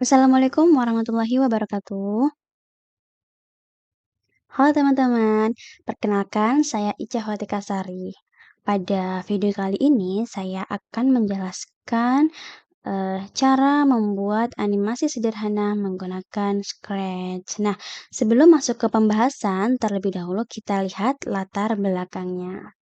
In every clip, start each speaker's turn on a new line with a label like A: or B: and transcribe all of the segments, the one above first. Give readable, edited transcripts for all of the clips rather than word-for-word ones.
A: Assalamualaikum warahmatullahi wabarakatuh. Halo teman-teman, perkenalkan saya Ica Hotikasari. Pada video kali ini saya akan menjelaskan cara membuat animasi sederhana menggunakan Scratch. Nah, sebelum masuk ke pembahasan, terlebih dahulu kita lihat latar belakangnya.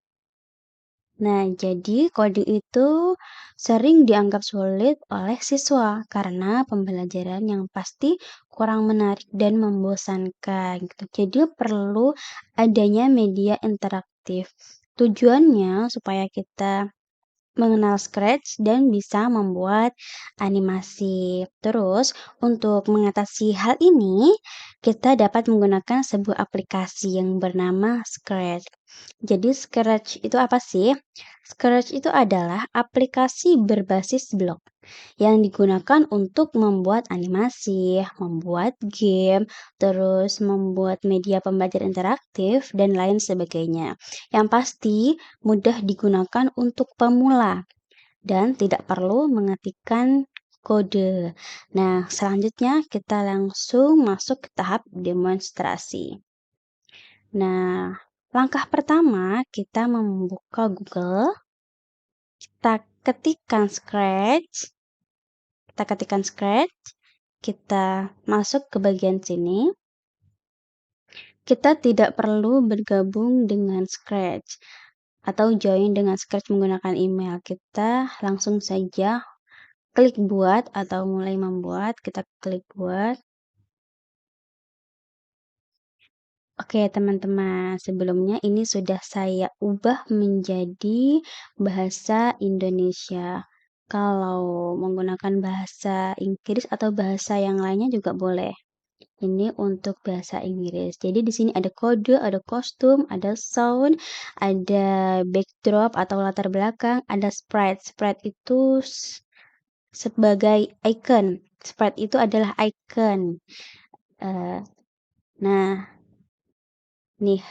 A: Nah, jadi kode itu sering dianggap sulit oleh siswa karena pembelajaran yang pasti kurang menarik dan membosankan gitu. Jadi perlu adanya media interaktif. Tujuannya supaya kita mengenal Scratch dan bisa membuat animasi. Terus, untuk mengatasi hal ini, kita dapat menggunakan sebuah aplikasi yang bernama Scratch. Jadi, Scratch itu apa sih? Scratch itu adalah aplikasi berbasis blok yang digunakan untuk membuat animasi, membuat game, terus membuat media pembelajaran interaktif, dan lain sebagainya. Yang pasti, mudah digunakan untuk pemula dan tidak perlu mengetikkan kode. Nah, selanjutnya kita langsung masuk ke tahap demonstrasi. Nah, langkah pertama kita membuka Google, kita ketikkan Scratch, kita masuk ke bagian sini. Kita tidak perlu bergabung dengan Scratch atau join dengan Scratch menggunakan email. Kita langsung saja klik buat atau mulai membuat, kita klik buat. Oke, teman-teman, sebelumnya ini sudah saya ubah menjadi bahasa Indonesia. Kalau menggunakan bahasa Inggris atau bahasa yang lainnya juga boleh. Ini untuk bahasa Inggris. Jadi di sini ada kode, ada kostum, ada sound, ada backdrop atau latar belakang, ada sprite. Sprite itu sebagai icon. Sprite itu adalah icon. Eh, nah, nih,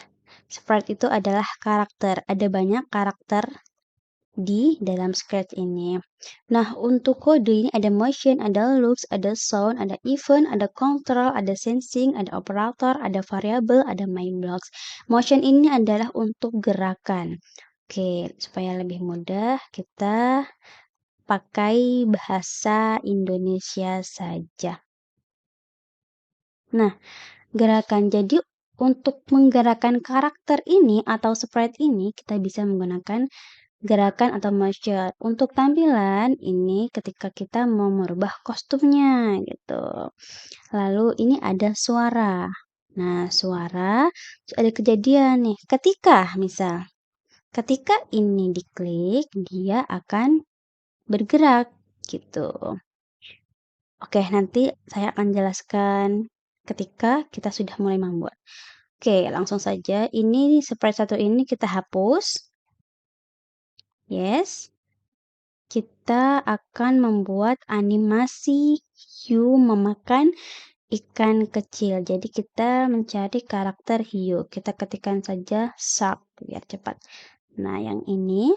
A: sprite itu adalah karakter. Ada banyak karakter di dalam Scratch ini. Nah, untuk kode ini ada motion, ada looks, ada sound, ada event, ada control, ada sensing, ada operator, ada variable, ada main blocks. Motion ini adalah untuk gerakan. Oke, supaya lebih mudah kita pakai bahasa Indonesia saja. Nah, gerakan. Jadi untuk menggerakkan karakter ini atau sprite ini kita bisa menggunakan gerakan atau motion. Untuk tampilan ini ketika kita mau merubah kostumnya gitu. Lalu ini ada suara. Nah, suara ada kejadian nih. Ketika ini diklik, dia akan bergerak gitu. Oke, nanti saya akan jelaskan ketika kita sudah mulai membuat. Oke, langsung saja. Ini sprite satu ini kita hapus. Yes. Kita akan membuat animasi hiu memakan ikan kecil. Jadi kita mencari karakter hiu. Kita ketikkan saja shark biar cepat. Nah, yang ini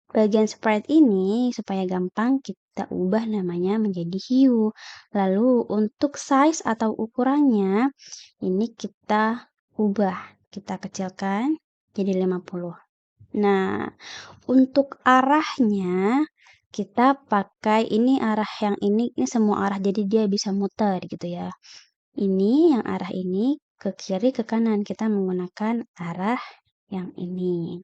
A: bagian sprite ini supaya gampang kita ubah namanya menjadi hiu. Lalu untuk size atau ukurannya ini kita ubah. Kita kecilkan jadi 50. Nah, untuk arahnya kita pakai ini arah yang ini semua arah jadi dia bisa muter gitu ya. Ini yang arah ini ke kiri ke kanan kita menggunakan arah yang ini.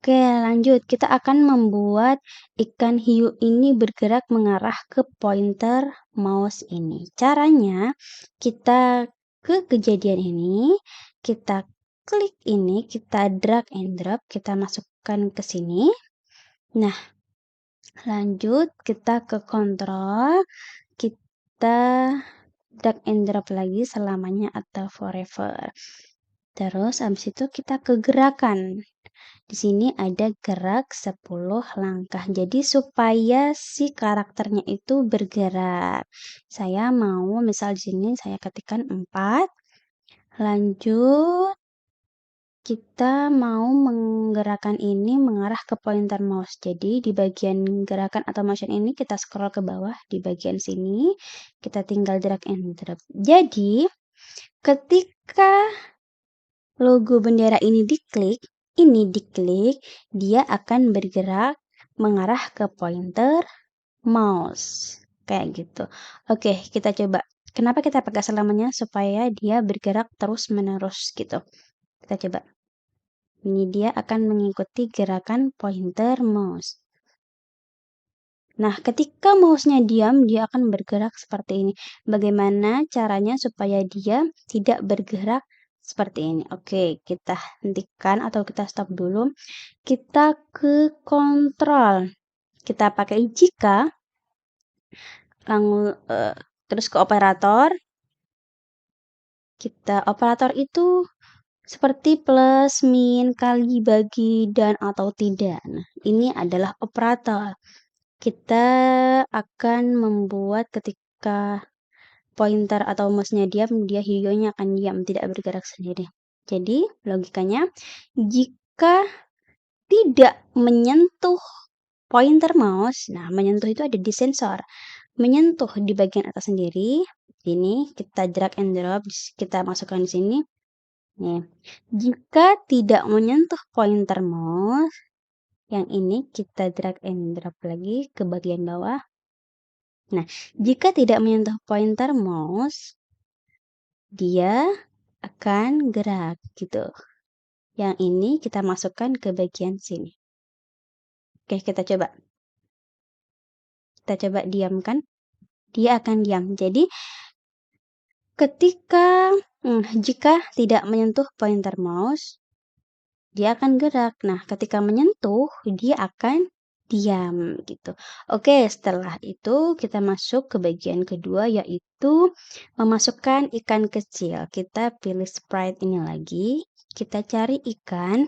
A: Oke, lanjut. Kita akan membuat ikan hiu ini bergerak mengarah ke pointer mouse ini. Caranya, kita ke kejadian ini, kita klik ini, kita drag and drop, kita masukkan ke sini. Nah, lanjut kita ke kontrol, kita drag and drop lagi selamanya atau forever. Terus habis itu kita ke gerakan. Di sini ada gerak 10 langkah. Jadi supaya si karakternya itu bergerak. Saya mau misal di sini saya ketikkan 4. Lanjut kita mau menggerakkan ini mengarah ke pointer mouse. Jadi di bagian gerakan atau motion ini kita scroll ke bawah di bagian sini, kita tinggal drag and drop. Jadi ketika logo bendera ini diklik, dia akan bergerak mengarah ke pointer mouse. Kayak gitu. Oke, kita coba. Kenapa kita pakai selamanya? Supaya dia bergerak terus-menerus gitu. Kita coba. Ini dia akan mengikuti gerakan pointer mouse. Nah, ketika mouse-nya diam, dia akan bergerak seperti ini. Bagaimana caranya supaya dia tidak bergerak seperti ini? Oke, kita hentikan atau kita stop dulu. Kita ke kontrol. Kita pakai jika, terus ke operator. Operator itu seperti plus, min, kali, bagi, dan atau tidak. Nah, ini adalah operator. Kita akan membuat ketika pointer atau mouse-nya diam, dia hijaunya akan diam, tidak bergerak sendiri. Jadi, logikanya, jika tidak menyentuh pointer mouse, nah menyentuh itu ada di sensor. Menyentuh di bagian atas sendiri, ini kita drag and drop, kita masukkan di sini. Nih, jika tidak menyentuh pointer mouse, yang ini kita drag and drop lagi ke bagian bawah. Nah, jika tidak menyentuh pointer mouse, dia akan gerak gitu. Yang ini kita masukkan ke bagian sini. Oke, kita coba. Kita coba diamkan. Dia akan diam. Jadi, jika tidak menyentuh pointer mouse, dia akan gerak. Nah, ketika menyentuh, dia akan diam gitu. Oke, setelah itu kita masuk ke bagian kedua, yaitu memasukkan ikan kecil. Kita pilih sprite ini lagi. Kita cari ikan.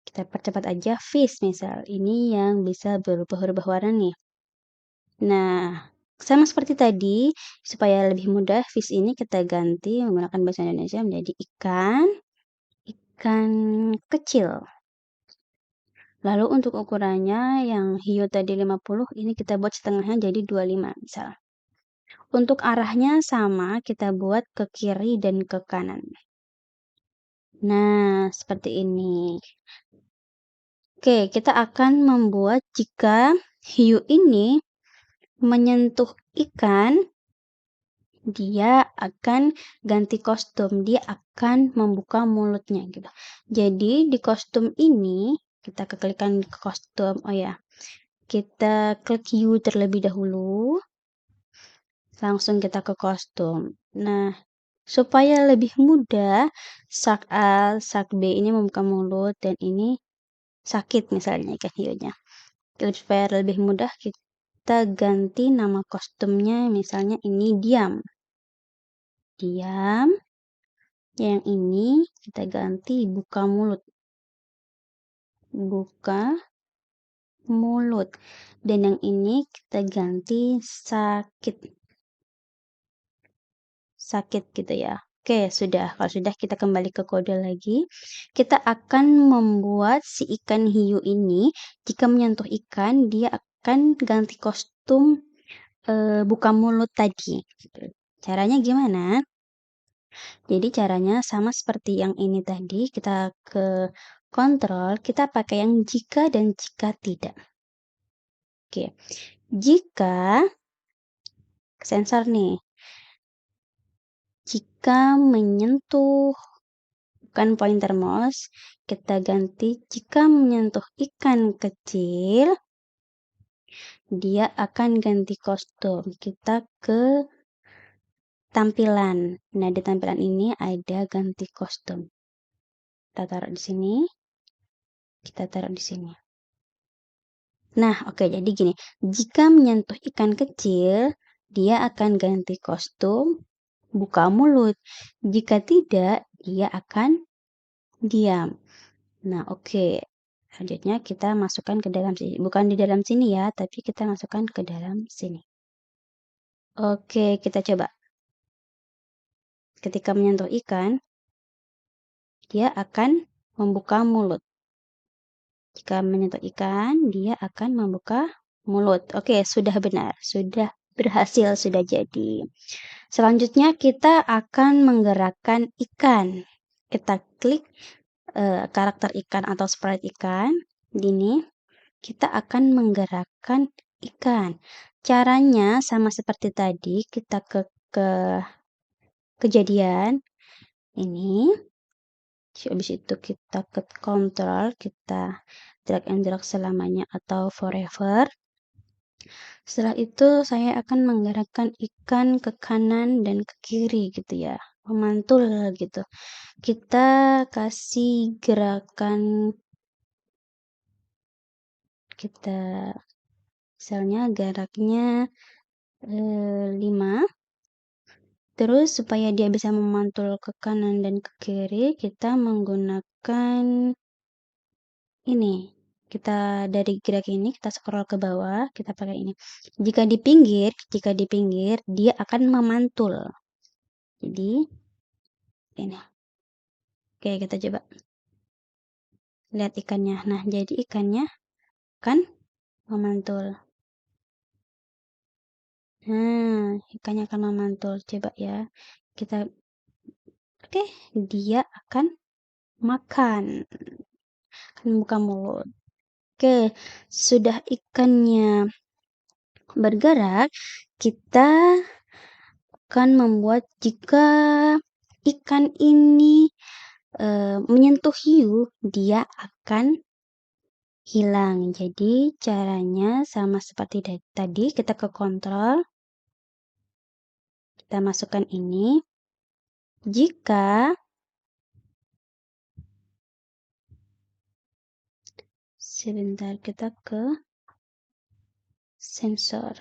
A: Kita percepat aja fish misal. Ini yang bisa berubah-ubah warna nih. Nah, sama seperti tadi, supaya lebih mudah fish ini kita ganti menggunakan bahasa Indonesia menjadi ikan kecil. Lalu untuk ukurannya yang hiu tadi 50, ini kita buat setengahnya jadi 25 misal. Untuk arahnya sama, kita buat ke kiri dan ke kanan. Nah, seperti ini. Oke, kita akan membuat jika hiu ini menyentuh ikan, dia akan ganti kostum, dia akan membuka mulutnya gitu. Jadi di kostum ini kita keklikan ke kostum. Oh ya, kita klik view terlebih dahulu. Langsung kita ke kostum. Nah, supaya lebih mudah, sak A, sak B ini membuka mulut dan ini sakit misalnya ikan hiunya. Supaya lebih mudah kita ganti nama kostumnya, misalnya ini diam. Diam. Yang ini kita ganti buka mulut. Buka mulut. Dan yang ini kita ganti sakit. Sakit gitu ya. Oke, sudah. Kalau sudah kita kembali ke kode lagi. Kita akan membuat si ikan hiu ini, jika menyentuh ikan, dia akan ganti kostum buka mulut tadi. Caranya gimana? Jadi caranya sama seperti yang ini tadi, kita ke kontrol, kita pakai yang jika dan jika tidak. Oke, jika sensor nih, jika menyentuh bukan pointer mouse, kita ganti jika menyentuh ikan kecil, dia akan ganti kostum. Kita ke tampilan. Nah, di tampilan ini ada ganti kostum. Kita taruh di sini. Kita taruh di sini. Nah, oke, jadi gini. Jika menyentuh ikan kecil, dia akan ganti kostum, buka mulut. Jika tidak, dia akan diam. Nah, oke. Selanjutnya kita masukkan ke dalam sini. Bukan di dalam sini ya, tapi kita masukkan ke dalam sini. Oke, kita coba. Ketika menyentuh ikan, dia akan membuka mulut. Jika menyentuh ikan, dia akan membuka mulut. Oke, sudah benar. Sudah berhasil, sudah jadi. Selanjutnya kita akan menggerakkan ikan. Kita klik karakter ikan atau sprite ikan. Gini, kita akan menggerakkan ikan. Caranya sama seperti tadi, kita ke kejadian ini. Habis itu kita ke kontrol, kita drag and drop selamanya atau forever. Setelah itu saya akan menggerakkan ikan ke kanan dan ke kiri gitu ya, memantul gitu. Kita kasih gerakan, kita misalnya geraknya 5. Terus supaya dia bisa memantul ke kanan dan ke kiri, kita menggunakan ini. Kita dari gerak ini kita scroll ke bawah, kita pakai ini. Jika di pinggir dia akan memantul. Jadi ini. Oke, kita coba lihat ikannya. Nah, jadi ikannya kan memantul. Nah, ikannya akan memantul. Coba ya. Kita oke, dia akan makan. Akan buka mulut. Oke, sudah ikannya bergerak, kita akan membuat jika ikan ini menyentuh hiu, dia akan hilang. Jadi caranya sama seperti tadi, kita ke kontrol, kita masukkan ini. Jika sebentar, kita ke sensor.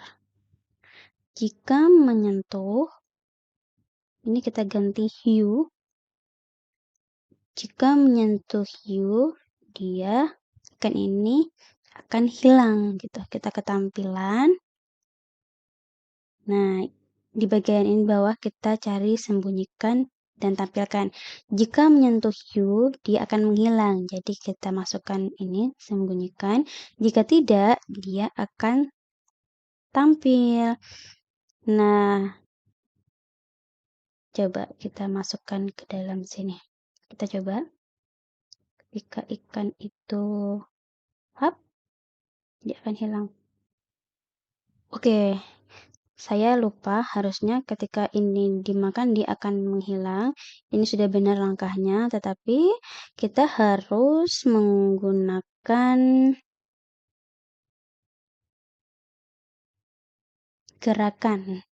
A: Jika menyentuh, ini kita ganti hue. Jika menyentuh hue, dia ikan ini akan hilang gitu. Kita ke tampilan. Nah, di bagian ini bawah kita cari sembunyikan dan tampilkan. Jika menyentuh hue, dia akan menghilang. Jadi kita masukkan ini, sembunyikan. Jika tidak, dia akan tampil. Nah, coba kita masukkan ke dalam sini. Kita coba. Ketika ikan itu hap, dia akan hilang. Oke, saya lupa, harusnya ketika ini dimakan dia akan menghilang. Ini sudah benar langkahnya, tetapi kita harus menggunakan gerakan.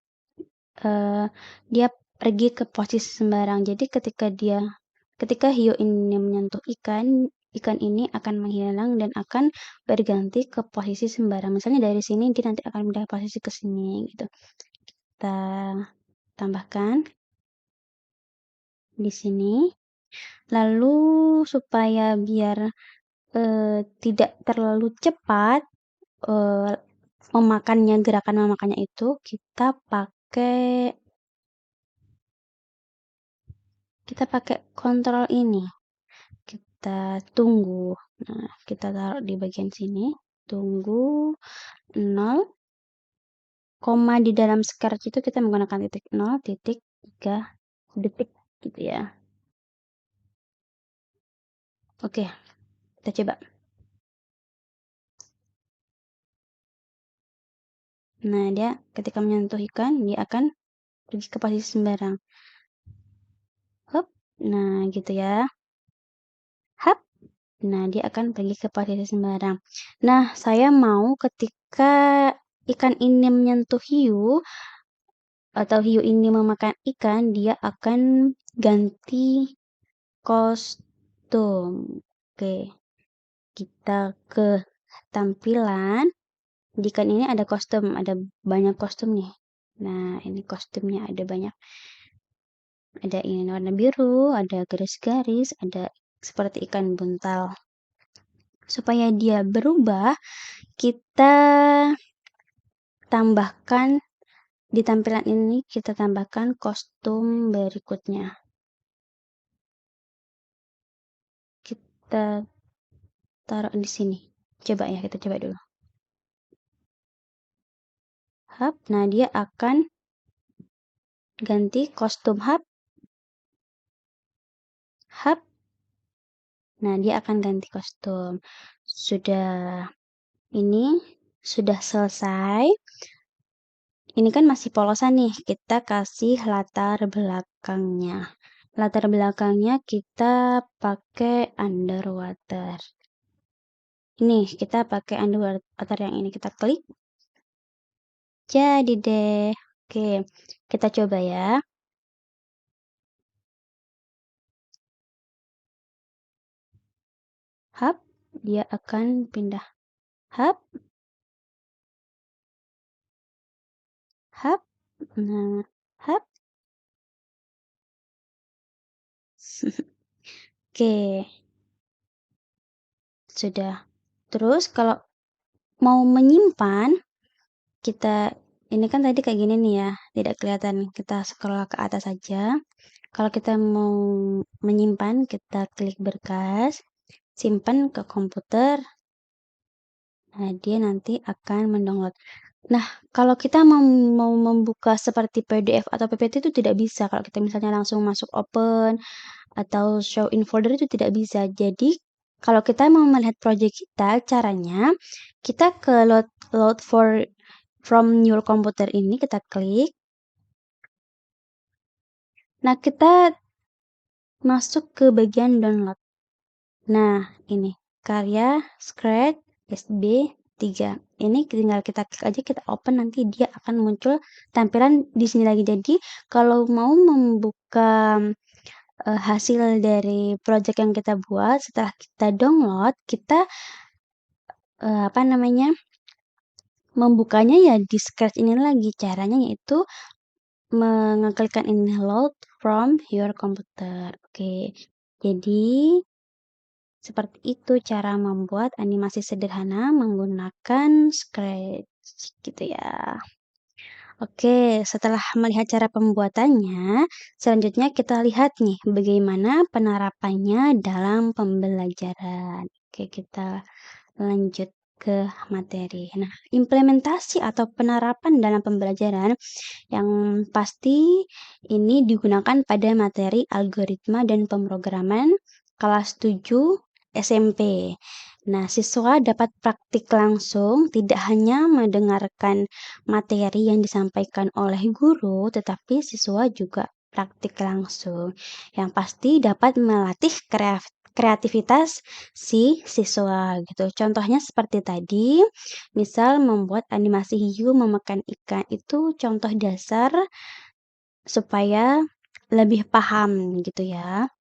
A: Dia pergi ke posisi sembarang. Jadi ketika hiu ini menyentuh ikan, ikan ini akan menghilang dan akan berganti ke posisi sembarang. Misalnya dari sini dia nanti akan pindah posisi ke sini gitu. Kita tambahkan di sini. Lalu supaya biar tidak terlalu cepat gerakan memakannya itu, kita pakai kontrol ini. Kita tunggu. Nah, kita taruh di bagian sini. Tunggu 0, koma di dalam scratch itu kita menggunakan titik 0, titik 3 detik gitu ya. Oke, kita coba. Nah, dia ketika menyentuh ikan, dia akan pergi ke posisi sembarang. Hop. Nah, gitu ya. Hap. Nah, dia akan pergi ke posisi sembarang. Nah, saya mau ketika ikan ini menyentuh hiu atau hiu ini memakan ikan, dia akan ganti kostum. Oke, kita ke tampilan. Di ikan ini ada kostum, ada banyak kostum nih. Nah, ini kostumnya ada banyak. Ada ini warna biru, ada garis-garis, ada seperti ikan buntal. Supaya dia berubah, kita tambahkan di tampilan ini, kita tambahkan kostum berikutnya. kita taruh di sini. Coba ya, kita coba dulu. Hub, nah dia akan ganti kostum hub. Hub, nah dia akan ganti kostum. Ini sudah selesai. Ini kan masih polosan nih, kita kasih latar belakangnya. Latar belakangnya kita pakai underwater. Ini kita pakai underwater yang ini, kita klik. Jadi deh. Oke, kita coba ya. Hub, dia akan pindah. Hub, hub, nah, hub. Oke, sudah. Terus kalau mau menyimpan, kita ini kan tadi kayak gini nih ya, tidak kelihatan. Kita scroll ke atas saja. Kalau kita mau menyimpan, kita klik berkas, simpan ke komputer. Nah, dia nanti akan mendownload. Nah, kalau kita mau membuka seperti PDF atau PPT itu tidak bisa. Kalau kita misalnya langsung masuk open atau show in folder itu tidak bisa. Jadi, kalau kita mau melihat project kita, caranya kita ke load from your computer ini, kita klik. Nah, kita masuk ke bagian download. Nah, ini karya Scratch SB 3. Ini tinggal kita klik aja, kita open, nanti dia akan muncul tampilan di sini lagi. Jadi, kalau mau membuka hasil dari project yang kita buat setelah kita download, kita apa namanya? Membukanya ya di Scratch ini lagi. Caranya yaitu mengeklikkan ini load from your computer. Oke. Jadi seperti itu cara membuat animasi sederhana menggunakan Scratch gitu ya. Oke, setelah melihat cara pembuatannya, selanjutnya kita lihat nih bagaimana penerapannya dalam pembelajaran. Oke, kita lanjut ke materi. Nah, implementasi atau penerapan dalam pembelajaran yang pasti ini digunakan pada materi algoritma dan pemrograman kelas 7 SMP. Nah, siswa dapat praktik langsung, tidak hanya mendengarkan materi yang disampaikan oleh guru, tetapi siswa juga praktik langsung. Yang pasti dapat melatih kreativitas si siswa gitu. Contohnya seperti tadi, misal membuat animasi hiu memakan ikan, itu contoh dasar supaya lebih paham gitu ya.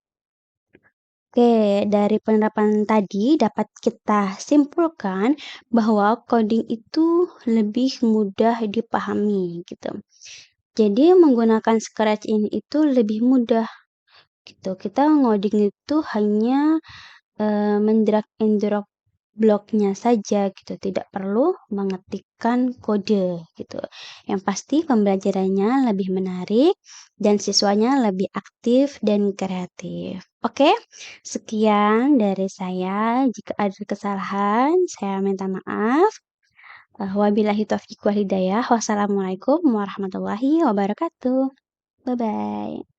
A: Oke, dari penerapan tadi dapat kita simpulkan bahwa coding itu lebih mudah dipahami gitu. Jadi menggunakan Scratch ini itu lebih mudah gitu. Kita ngoding itu hanya mendrag and drop bloknya saja gitu, tidak perlu mengetikkan kode gitu. Yang pasti pembelajarannya lebih menarik dan siswanya lebih aktif dan kreatif. Oke, sekian dari saya. Jika ada kesalahan, saya minta maaf. Wabillahi taufiq wal hidayah. Wassalamualaikum warahmatullahi wabarakatuh. Bye bye.